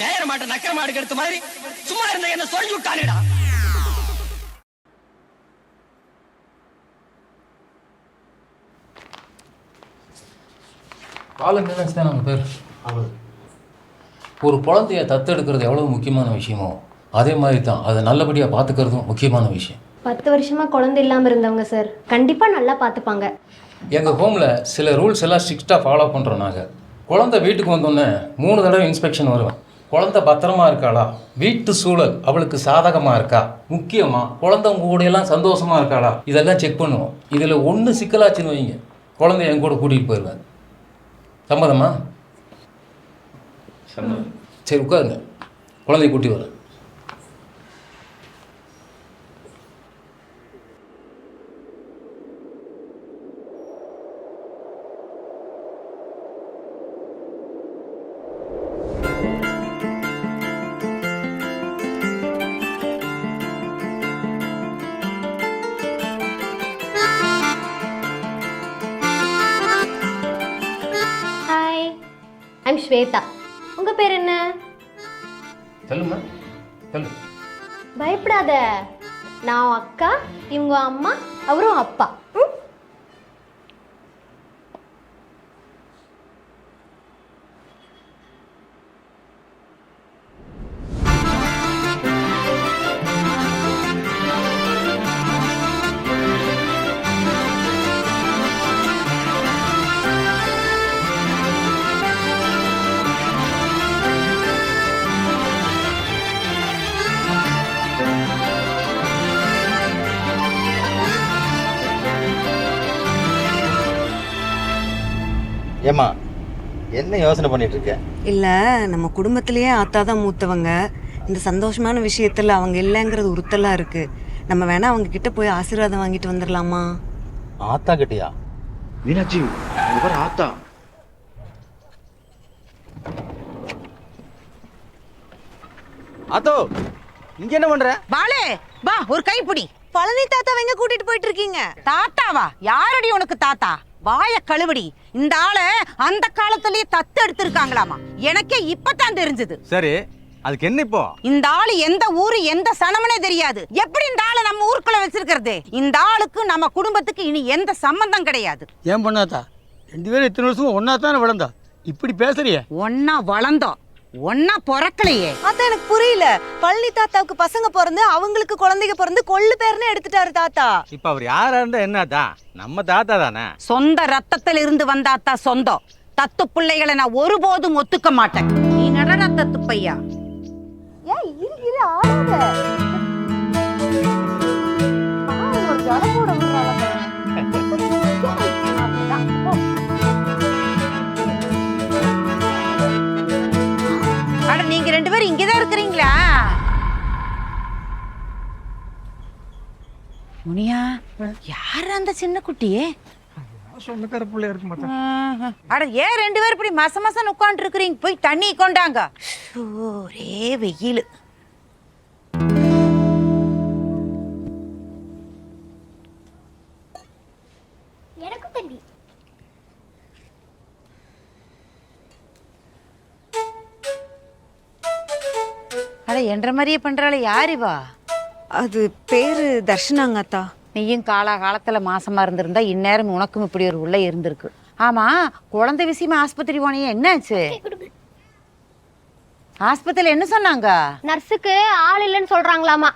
நேர மாட்ட நக்கர மாடு எடுத்த மாதிரி சும்மா இருந்த என்ன சொல்லி விட்டானேடா. பாலங்கன்னு தான் நம்ம பேர். ஒரு குழந்தைய தத்தெடுக்கிறது எவ்வளோ முக்கியமான விஷயமோ அதே மாதிரி தான் அதை நல்லபடியாக பார்த்துக்கிறதும் முக்கியமான விஷயம். 10 வருஷமாக குழந்தை இல்லாமல் இருந்தவங்க சார் கண்டிப்பாக நல்லா பார்த்துப்பாங்க. எங்கள் ஹோமில் சில ரூல்ஸ் எல்லாம் ஸ்ட்ரிக்டாக ஃபாலோ பண்ணுறோம். நாங்கள் குழந்தை வீட்டுக்கு வந்தோடனே 3 தடவை இன்ஸ்பெக்ஷன் வருவேன். குழந்தை பத்திரமா இருக்காளா, வீட்டு சூழல் அவளுக்கு சாதகமாக இருக்கா, முக்கியமாக குழந்தை உங்கள் கூடையெல்லாம் சந்தோஷமாக இருக்காளா, இதெல்லாம் செக் பண்ணுவோம். இதில் ஒன்று சிக்கலாச்சுன்னு வைங்க, குழந்தைய என் கூட கூட்டிகிட்டு போயிடுவேன். சம்மதமா? சரி உட்காருங்க, குழந்தைய கூட்டி வரேன். Hi, I'm Shweta. உங்கள் பேர் என்ன? சொல்லுமா, சொல்லு. பயப்படாத, நான் அக்கா, இவங்க அம்மா, அவரும் அப்பா. ஏம்மா என்ன யோசனை பண்ணிட்டு இருக்க? இல்லை, நம்ம குடும்பத்திலேயே ஆத்தா தான் மூத்தவங்க. இந்த சந்தோஷமான விஷயத்தில் அவங்க இல்லைங்கிறது உறுத்தலாக இருக்குது. நம்ம வேணா அவங்க கிட்ட போய் ஆசீர்வாதம் வாங்கிட்டு வந்துடலாமா? ஆத்தா கிட்டயா? மீனாட்சி, ஆத்தா. ஆத்தோ, இங்க என்ன பண்ற? பாலே வா, ஒரு கைப்பிடி. பழனி தாத்தாவை எங்க கூட்டிட்டு போயிட்டு இருக்கீங்க? தாத்தாவா? யாரடி உனக்கு தாத்தா? வாய கழுவடி. இந்த ஆள அந்த காலத்திலேயே தத்து எடுத்திருக்காங்களாமா. எனக்கே இப்பதான் தெரிஞ்சது. சரி, அதுக்கு என்ன இப்போ? இந்த ஆளு எந்த ஊரு எந்த சனமனே தெரியாது. எப்படி இந்த ஆளை நம்ம ஊருக்குள்ள வச்சிருக்கிறது? இந்த ஆளுக்கு நம்ம குடும்பத்துக்கு இனி எந்த சம்பந்தம் கிடையாது. ஏன் பண்ணாத்தா? 2 பேரும் இத்தனை வருஷம் ஒன்னா தானே வளர்ந்தா, இப்படி பேசுறிய? ஒன்னா வளர்ந்தோம், ஒன்னா பிறக்கலையே. அதான் எனக்கு புரியல. பழனி தாத்தாவுக்கு பசங்க பிறந்து அவங்களுக்கு குழந்தைங்க பிறந்து கொள்ளு பேர்னு எடுத்துட்டாரு தாத்தா. இப்ப அவர் யாரா இருந்தா என்னதா? நம்ம தாத்தா தானே. சொந்த ரத்தத்தில் இருந்து வந்தாத்தா சொந்தம். தத்து பிள்ளைகளை நான் ஒருபோதும் ஒத்துக்க மாட்டேன். நீ நடன தத்து பையா. ஏன் இரு ஆடாத. ஒரு ஜலபோட அட, நீங்க 2 பேரும் இங்கதான் இருக்கிறீங்களா? முனியா, யாரு அந்த சின்ன குட்டியே? சொந்தக்கார பிள்ளையா இருக்க மாட்டேன். அட, ஏன் 2 பேரும் இப்படி மச மசன்னு உட்காந்து இருக்கிறீங்க? போய் தண்ணி கொண்டாங்க. ஒரே வெயில். எனக்கும் தண்ணி. அட, என்ற மாதிரியே பண்றாளே, யாரிவா? அது பேரு தர்ஷனாங்க அத்தா. நீயும் காலகாலத்துல மாசமா இருந்திருந்தா இந்நேரம் உனக்கும் இப்படி ஒரு உள்ள இருந்திருக்கு. ஆமா, குழந்தை விஷயமா ஆஸ்பத்திரி போனீங்க, என்னாச்சு? ஆஸ்பத்திரியில என்ன சொன்னாங்க? நர்ஸுக்கு ஆள் இல்லைன்னு சொல்றாங்களாமா.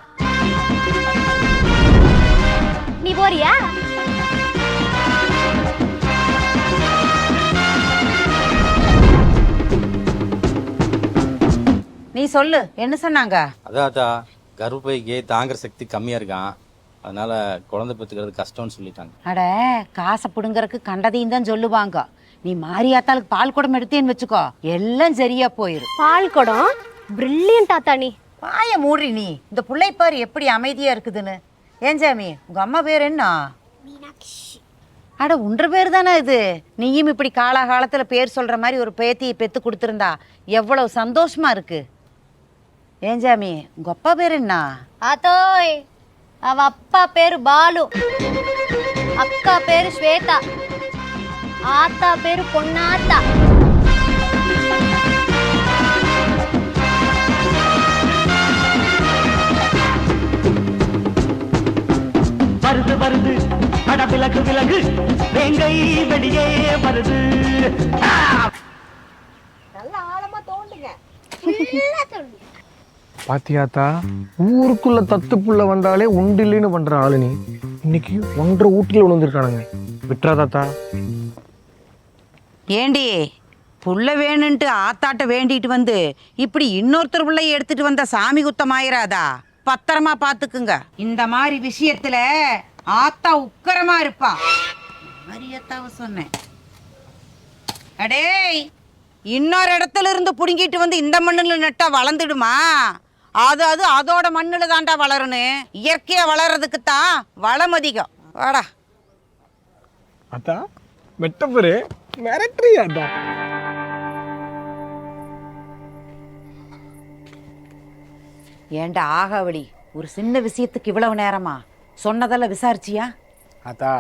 நீ போறியா? நீ சொல்லு, என்ன சொன்னாங்க? அதாத்தா, கர்ப்பைக்கு தாங்குற சக்தி கம்மியா இருக்கான், அதனால குழந்தை பெற்றுக்கிறது கஷ்டம்னு சொல்லிட்டாங்க. அட, காசை பிடுங்கறதுக்கு கண்டதையும் தான் சொல்லுவாங்க. நீ மாரியாத்தாளுக்கு பால் குடம் எடுத்தேன்னு வச்சுக்கோ, எல்லாம் சரியா போயிரும். பால் குடம்? பிரில்லியன்ட் தாத்தா நீ. வாய மூடி நீ. இந்த பிள்ளை பாரு எப்படி அமைதியா இருக்குதுன்னு. ஏன் சாமி, உங்க அம்மா பேர் என்ன? அட, உன்ற பேர் தானே இது. நீயும் இப்படி காலகாலத்துல பேர் சொல்ற மாதிரி ஒரு பேத்தியை பெத்து கொடுத்துருந்தா எவ்வளவு சந்தோஷமா இருக்கு. ஏன் சாமி, உங்க அப்பா பேர் என்ன? அதோய், அவ அப்பா பேரு பாலு, அக்கா பேரு ஸ்வேதா, ஆத்தா பேரு பொன்னாத்தா. வருது, அட விலகு விலகு, வேங்கை வெளியே வருது. பாத்தியாத்தா, ஊருக்குள்ள தத்து புள்ள வந்தாலே உண்டில்லைன்னு பண்ற ஆளு நீ. இன்னைக்கு 1.5 ஊட்டில விழுந்திருக்கானுங்க. விட்டுறாதாத்தா. ஏண்டி புள்ள வேணுன்ட்டு ஆத்தாட்ட வேண்டிட்டு வந்து இப்படி இன்னொருத்தர் பிள்ளைய எடுத்துட்டு வந்த சாமி குத்தம் ஆயிராதா? பத்திரமா பாத்துக்குங்க. இந்த மாதிரி விஷயத்துல ஆத்தா உக்கரமா இருப்பா. மாரியத்தாவ சொன்னேன். அடேய், இன்னொரு இடத்துல இருந்து புடுங்கிட்டு வந்து இந்த மண்ணுல நட்டா வளர்ந்துடுமா? அது அதோட மண்ணுல தாண்டா வளரணும். இயற்கையா வளர்றதுக்கு தான் வளம் அதிகம். வாடா. அத்தா மெட்டப்பரு மிரட்டுறியாத்தா? ஏண்டா ஆகாவளி, ஒரு சின்ன விஷயத்துக்கு இவ்வளவு நேரமா? சொன்னதெல்லாம் விசாரிச்சியா? அத்தா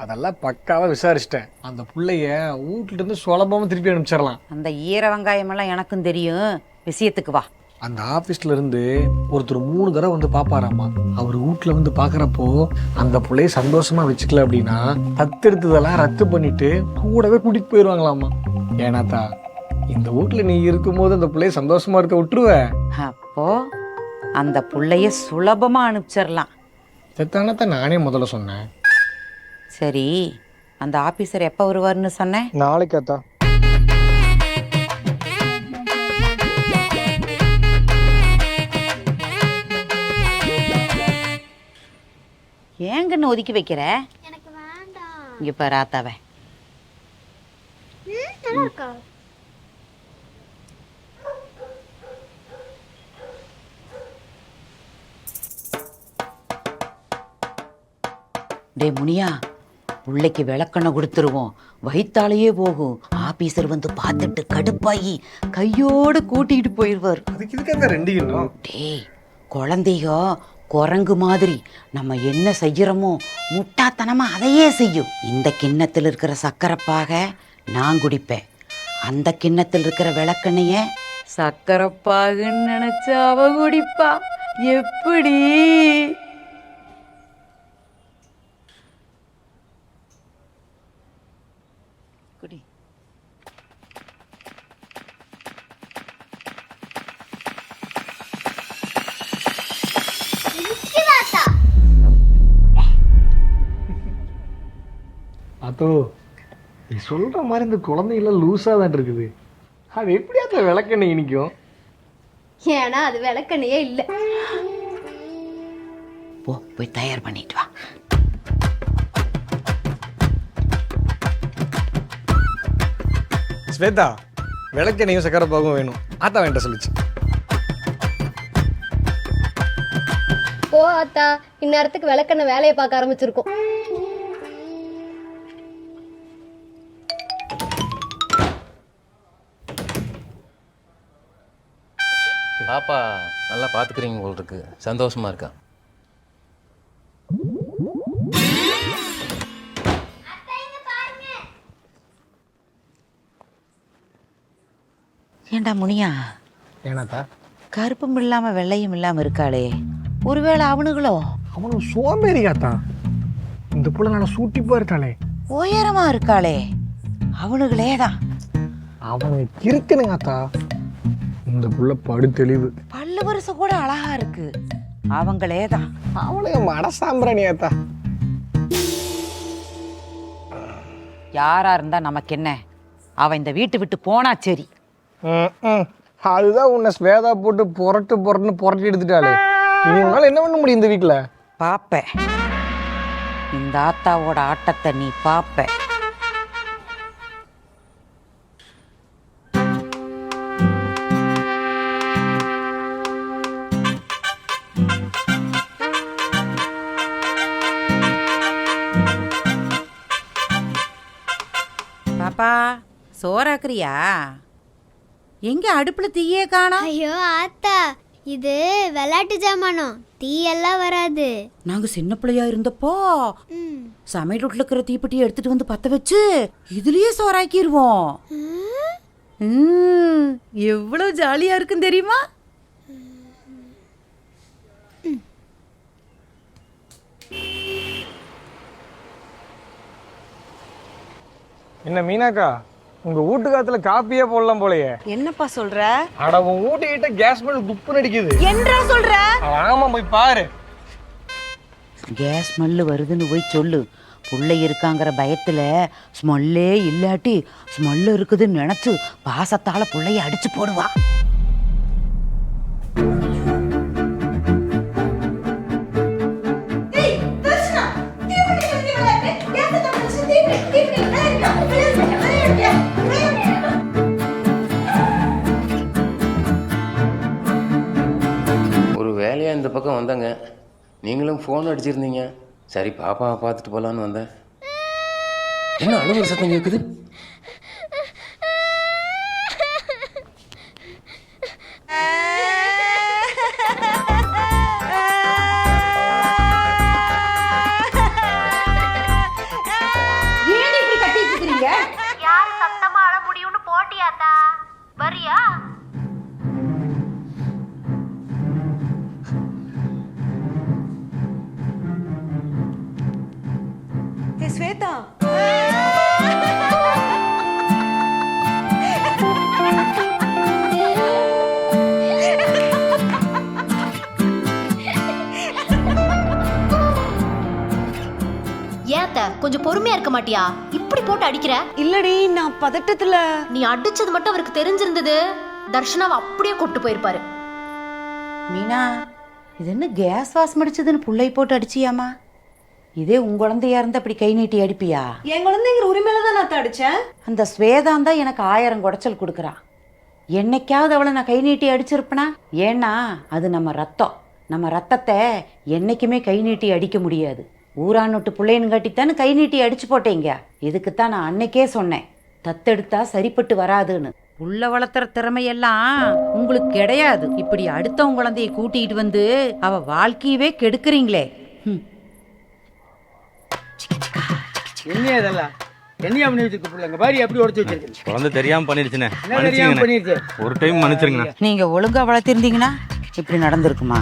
அதெல்லாம் பக்காவா விசாரிச்சிட்டேன். அந்த புள்ளைய வீட்டுல இருந்து சுலபமா திருப்பி அனுப்பிச்சிடலாம். அந்த ஈர வெங்காயம் எல்லாம் எனக்கும் தெரியும். விஷயத்துக்கு வா. அந்த ஆபீஸ்ல இருந்து ஒருத்தர் 3 தடவை வந்து பாப்பாராமா. அவர் வீட்டுல வந்து பாக்குறப்போ அந்த பிள்ளைய சந்தோஷமா வச்சுக்கல அப்படின்னா தத்தெடுத்ததெல்லாம் ரத்து பண்ணிட்டு கூடவே கூட்டிட்டு போயிடுவாங்களாமா. ஏன்னாத்தா, இந்த வீட்டுல நீ இருக்கும்போது அந்த பிள்ளைய சந்தோஷமா இருக்க விட்டுருவ. அப்போ அந்த புள்ளைய சுலபமா அனுப்பிச்சிடலாம். இதைத்தானத்தான் நானே முதல்ல சொன்னேன். சரி, அந்த ஆபீசர் எப்போ வருவார்னு சொன்னேன்? நாளைக்கு அத்தா. ஏங்கன்னு ஒதுக்கி வைக்கிற? இங்க பாரு ஆத்தாவை. டே முனியா, பிள்ளைக்கு விளக்கெண்ணெய் கொடுத்துருவோம். வயிற்றாலேயே போகும். ஆபீசர் வந்து பார்த்துட்டு கடுப்பாயி கையோடு கூட்டிகிட்டு போயிடுவார். அதுக்கு இதுக்காக 2 கிண்ணம். டேய், குழந்தையோ குரங்கு மாதிரி நம்ம என்ன செய்யறோமோ முட்டாத்தனமா அதையே செய்யும். இந்த கிண்ணத்தில் இருக்கிற சக்கரைப்பாக நான் குடிப்பேன். அந்த கிண்ணத்தில் இருக்கிற விளக்கெண்ணைய சக்கரைப்பாகுன்னு நினைச்சு அவ குடிப்பா. எப்படி? குடி. அதோ நீ சொல்ற மாதிரி இந்த குழந்தைகள்லாம் லூஸா தான் இருக்குது. அது எப்படி அந்த விளக்கெண்ணெய் இனிக்கும்? ஏன்னா அது விளக்கண்ணையே இல்லை. போய் தயார் பண்ணிட்டு வா. ஸ்வேதா, விளக்கெண்ணையும் சக்கரை பாகும் வேணும். ஆத்தா வேண்ட சொல்லிச்சு. போ ஆத்தா, இந்நேரத்துக்கு விளக்கெண்ணெய் வேலையை பார்க்க ஆரம்பிச்சிருக்கோம். பாப்பா நல்லா பார்த்துக்கிறீங்க போல் இருக்கு. சந்தோஷமா இருக்கா? ஏண்டா முனியா, ஏனாத்தா? கருப்பும் இல்லாம வெள்ளையும் இல்லாம இருக்காளே, ஒருவேளை அவனுங்களோ? அவனும் சோம்பேறியாத்தா. இந்த புள்ள நல்லா சூட்டிப்பா இருக்காளே. உயரமா இருக்காளே, அவனுங்களே தான். அவனை இருக்கணுங்காத்தா. இந்த புள்ள படு தெளிவு. பல்லு வருஷம் கூட அழகா இருக்கு. அவங்களே தான். அவளுக்கு மடசாம்பிராணியாத்தா. யாரா இருந்தா நமக்கு என்ன? அவன் இந்த வீட்டு விட்டு போனா சரி. அதுதான் உன்னை ஸ்வேதா போட்டு புரட்டி எடுத்துட்டாளே. இவங்களால என்ன பண்ண முடியும் இந்த வீட்டுல? பாப்ப இந்த ஆத்தாவோட ஆட்டத்தை நீ பாப்ப. பாப்பா, சோறாக்குறியா? எங்க அடுப்புல தீயே காணோம்? ஐயோ ஆத்தா, இது விளையாட்டு ஜாமானம், தீயெல்லாம் வராது. நாங்க சின்ன பிள்ளையா இருந்தப்போ சமையல் வீட்டுல இருக்கிற தீப்பெட்டியை எடுத்துட்டு வந்து பத்த வச்சு இதுலயே சோறாக்கிடுவோம். எவ்வளவு ஜாலியா இருக்குன்னு தெரியுமா? என்ன மீனாக்கா, உங்க வீட்டுக்காத்துல காப்பியே போடலாம் போலயே. என்னப்பா சொல்ற? அட உன் வீட்டுக்கிட்ட கேஸ் மேல துப்புன்னு அடிக்குது. என்றா சொல்ற? ஆமா, போய் பாரு. கேஸ் ஸ்மெல்லு வருதுன்னு போய் சொல்லு. புள்ளை இருக்காங்கிற பயத்துல ஸ்மெல்லே இல்லாட்டி ஸ்மெல்லு இருக்குதுன்னு நினைச்சு பாசத்தால புள்ளைய அடிச்சு போடுவா. ஒரு வேலையாக இந்த பக்கம் வந்தேங்க. நீங்களும் ஃபோன் அடிச்சிருந்தீங்க. சரி பாப்பாவை பார்த்துட்டு போகலான்னு வந்தேன். என்ன அழுகுற சத்தம் கேட்குது? யாரு சத்தமா அழ முடியும்னு போட்டியாத்தா? வரியா? ஸ்வேதா, ஏத்த கொஞ்சம் பொறுமையா இருக்க மாட்டியா? இப்படி போட்டு அடிக்கிற? இல்லடி, நான் பதட்டத்துல. நீ அடிச்சது மட்டும் அவருக்கு தெரிஞ்சிருந்தது, தர்ஷனாவை அப்படியே கொண்டு போயிருப்பாரு. மீனா, இது என்ன கேஸ் வாசம் அடிச்சதுன்னு புள்ளை போட்டு அடிச்சியாமா? இதே உன் குழந்தையா இருந்தா அப்படி கை நீட்டி அடிப்பியா? என் குழந்தைங்கிற உரிமையில தான் நான் அடிச்சேன். அந்த ஸ்வேதான் தான் எனக்கு 1000 குடைச்சல் கொடுக்குறா. என்னைக்காவது அவளை நான் கை நீட்டி அடிச்சிருப்பனா? ஏன்னா அது நம்ம ரத்தம். நம்ம ரத்தத்தை என்னைக்குமே கை நீட்டி அடிக்க முடியாது. ஊரானொட்டு பிள்ளைன்னு கட்டித்தானே கை நீட்டி அடிச்சு போட்டேங்க. இதுக்குத்தான் நான் அன்னைக்கே சொன்னேன், தத்தெடுத்தா சரிப்பட்டு வராதுன்னு. உள்ள வளர்த்துற திறமையெல்லாம் உங்களுக்கு கிடையாது. இப்படி அடுத்தவங்க குழந்தைய கூட்டிகிட்டு வந்து அவ வாழ்க்கையவே கெடுக்குறீங்களே. என்ன இதெல்லாம் என்னையா பண்ணி வச்சிருக்க பிள்ளைங்க பாரி அப்படி உடச்சு வச்சிருக்கேன். குழந்தை தெரியாம பண்ணிருச்சுனே. என்ன தெரியாம பண்ணிருச்சு? ஒரு டைம் மன்னிச்சிருங்க. நீங்க ஒழுங்கா வளர்த்திருந்தீங்கன்னா இப்படி நடந்திருக்குமா?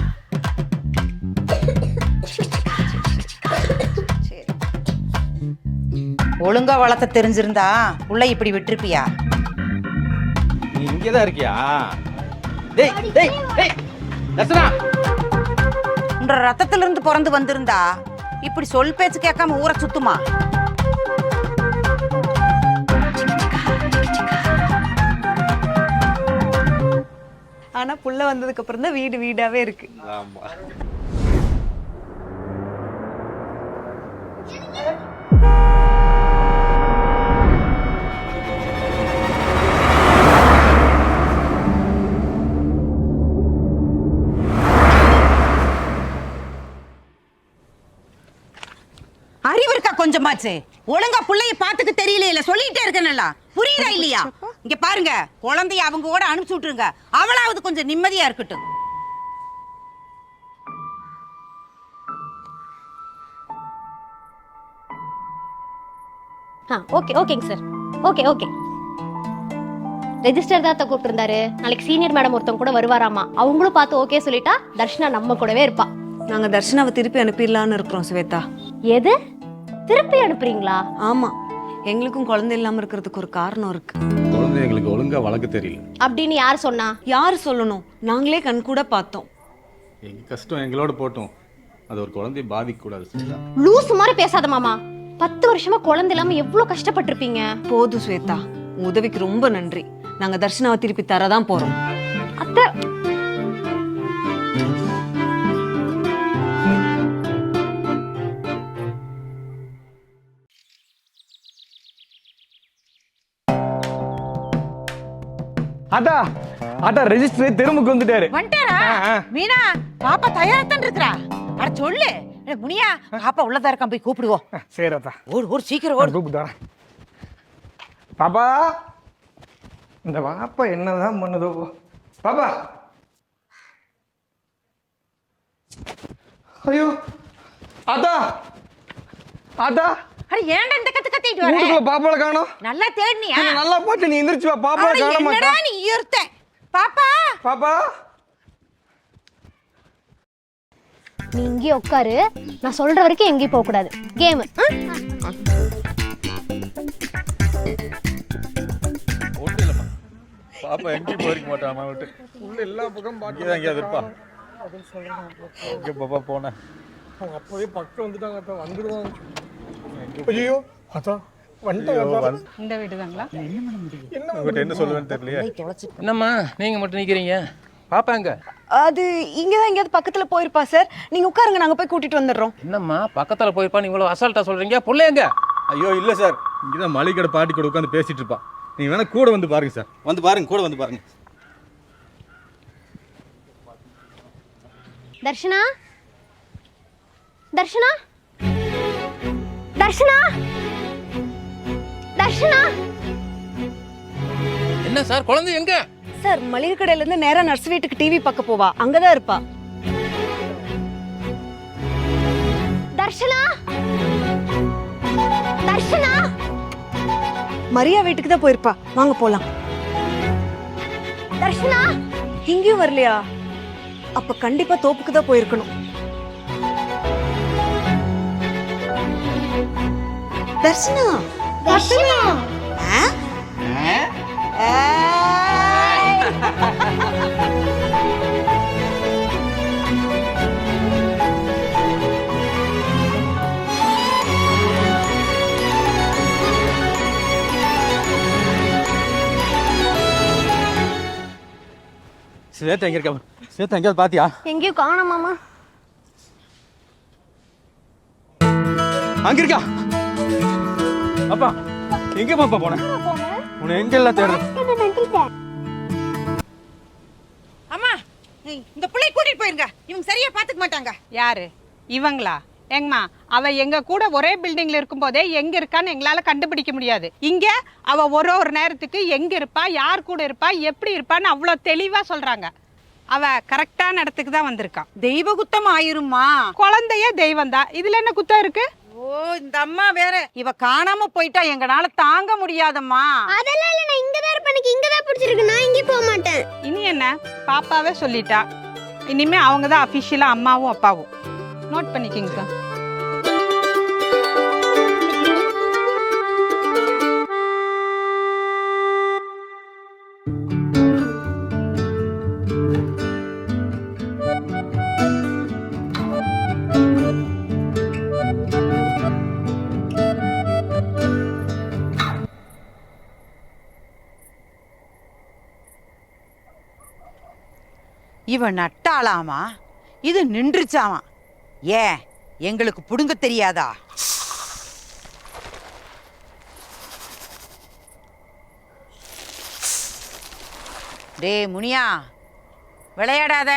ஒழுங்கா வளர்த்த தெரிஞ்சிருந்தா உள்ள இப்படி விட்டுருப்பியா? நீ இங்கதான் இருக்கியா? டேய் டேய் டேய் தர்ஷனா, உன்ற ரத்தத்துல இருந்து பிறந்து வந்திருந்தா இப்படி சொல் பேச்சு கேட்காம ஊரை சுத்துமா? ஆனா புள்ள வந்ததுக்கு அப்புறம் தான் வீடு வீடாவே இருக்கு. ஆமா. அறிவு இருக்கா கொஞ்சமாச்சு? ஒழுங்கா புள்ளைய பாத்துக்க தெரியல, இல்ல சொல்லிட்டே இருக்கேன்ல, புரியுதா இல்லையா? இங்க பாருங்க, குழந்தைய அவங்க கூட அனுப்பிச்சு விட்டுருங்க. அவளாவது கொஞ்சம் நிம்மதியா இருக்கட்டும். ஓகேங்க சார். ஓகே. ரெஜிஸ்டர் தான் கூப்பிட்டு இருந்தாரு. நாளைக்கு சீனியர் மேடம் ஒருத்தவங்க கூட வருவாராமா. அவங்களும் பார்த்து ஓகே சொல்லிட்டா தர்ஷனா நம்ம கூடவே இருப்பா. நாங்க தர்ஷனாவை திருப்பி அனுப்பிடலான்னு இருக்கிறோம் ஸ்வேதா. எது திருப்பி அனுப்புறீங்களா? ஆமா, எங்களுக்கும் குழந்தை இல்லாம இருக்கிறதுக்கு ஒரு காரணம் இருக்கு. குழந்தை எங்களுக்கு ஒழுங்கா வளர்க்க தெரியல அப்படின்னு யார் சொன்னா? யாரு சொல்லணும்? நாங்களே கண் கூட பார்த்தோம். எங்க கஷ்டம் எங்களோட போட்டோம். அது ஒரு குழந்தையை பாதிக்க கூடாது. லூஸ் மாதிரி பேசாத மாமா. 10 வருஷமா குழந்தை இல்லாம எவ்வளவு கஷ்டப்பட்டிருப்பீங்க. போதும் ஸ்வேதா, உன் உதவிக்கு ரொம்ப நன்றி. நாங்க தர்ஷனாவை திருப்பி தரதான் போறோம். அத்தை, அட்டா அட்டா ரெஜிஸ்டர் தெருமுக்கு வந்துட்டாரு. வந்துட்டாரா? மீனா, பாப்பா தயாரத்தான் இருக்கிறா. அட சொல்லு. முனியா, பாப்பா உள்ளதா இருக்கான், போய் கூப்பிடுவோம். சரி அத்தா, ஓடு சீக்கிரம் ஓடு. கூப்பிட்டு வரேன். பாப்பா, இந்த பாப்பா என்னதான் பண்ணுதோ. பாப்பா, ஐயோ அத்தா அத்தா, அட ஏன்டா இந்த கத்து கத்திட்டு வர? வீட்டுக்குள்ள பாப்பால காணோம். நல்லா தேடினியா? நல்லா பாத்து நீ எந்திரச்சு வா. பாப்பால காண மாட்டா. என்னடா நீ ஈர்த்த? பாப்பா, பாப்பா, நீ இங்கே உட்காரு. நான் சொல்ற வரைக்கும் எங்கேயும் போக கூடாது. கேம் ஒன்றும் இல்லைம்மா, பாப்பா எங்கேயும் போயிருக்க மாட்டான் அம்மா விட்டு. உள்ள எல்லா பக்கம் இங்கே தான் எங்கேயாவது இருப்பா. எங்கே பாப்பா போனேன்? அவங்க அப்பவே பக்கம் வந்துட்டாங்க அத்தா, வந்துடுவாங்க. ஐயோ அத்தா வந்துட்டாங்க. இந்த வீடு தாங்களா? உங்கள்கிட்ட என்ன சொல்லுவேன்னு தெரியலையே. என்னம்மா நீங்கள் மட்டும் நிற்கிறீங்க? பாப்பாங்க அது இங்கதான் எங்கேயாவது பக்கத்துல போயிருப்பா சார். நீங்க உட்காருங்க, நாங்க போய் கூட்டிட்டு வந்துடுறோம். என்னம்மா பக்கத்தில் போயிருப்பா நீ இவ்வளோ அசால்ட்டாக சொல்கிறீங்க? பிள்ளைங்க ஐயோ இல்லை சார், இங்கே தான் மளிகை கடை பாட்டி கூட உட்காந்து பேசிட்டு இருப்பா. நீங்கள் வேணா கூட வந்து பாருங்க சார். வந்து பாருங்க, கூட வந்து பாருங்க. தர்ஷனா தர்ஷனா தர்ஷனா தர்ஷனா என்ன சார் குழந்தை எங்க? சார் மளிகை கடையில இருந்து நேரா நர்ஸ் வீட்டுக்கு டிவி பார்க்க போவா, அங்கதான் இருப்பா. தர்ஷனா தர்ஷனா மரியா வீட்டுக்கு தான் போயிருப்பா, வாங்க போலாம். தர்ஷனா இங்கேயும் வரலையா? அப்ப கண்டிப்பா தோப்புக்கு தான் போயிருக்கணும். தர்ஷனா தர்ஷனா ஸ்வேதா எங்கே இருக்கா? ஸ்வேதா எங்கேயாவது பார்த்தியா? எங்கேயும் காணோமாமா. அங்கே இருக்கா? அப்பா எங்கே பாப்பா போனேன்? உன்னை எங்கெல்லாம் தேடுறேன்? அம்மா இந்த பிள்ளை கூட்டிட்டு போயிருங்க, இவங்க சரியா பாத்துக்க மாட்டாங்க. யாரு இவங்களா? எங்கம்மா அவ எங்க கூட ஒரே பில்டிங்ல இருக்கும்போதே எங்க இருக்கான்னு எங்களால கண்டுபிடிக்க முடியாது. இங்க அவ ஒரு நேரத்துக்கு எங்க இருப்பா, யார் கூட இருப்பா, எப்படி இருப்பான்னு அவ்வளவு தெளிவா சொல்றாங்க. அவ கரெக்டான இடத்துக்கு தான் வந்திருக்கா. தெய்வ குத்தம் ஆயிருமா? குழந்தைய தெய்வம் தான், இதுல என்ன குத்தம் இருக்கு? ஓ இந்த அம்மா வேற, இவ காணாம போயிட்டா எங்கனால தாங்க முடியாதம்மா. அதெல்லாம் இல்ல, நான் இங்க தான் இருப்பேன், எனக்கு இங்க தான் பிடிச்சிருக்கு, நான் இங்கே போக மாட்டேன். இனி என்ன, பாப்பாவே சொல்லிட்டா, இனிமே அவங்க தான் அபிஷியலா அம்மாவும் அப்பாவும். நோட் பண்ணிக்கிங்க சார். இவன் நட்டாளாமா, இது நின்றுச்சாமா. ஏன் எங்களுக்கு புடுங்க தெரியாதா? டே முனியா, விளையாடாத.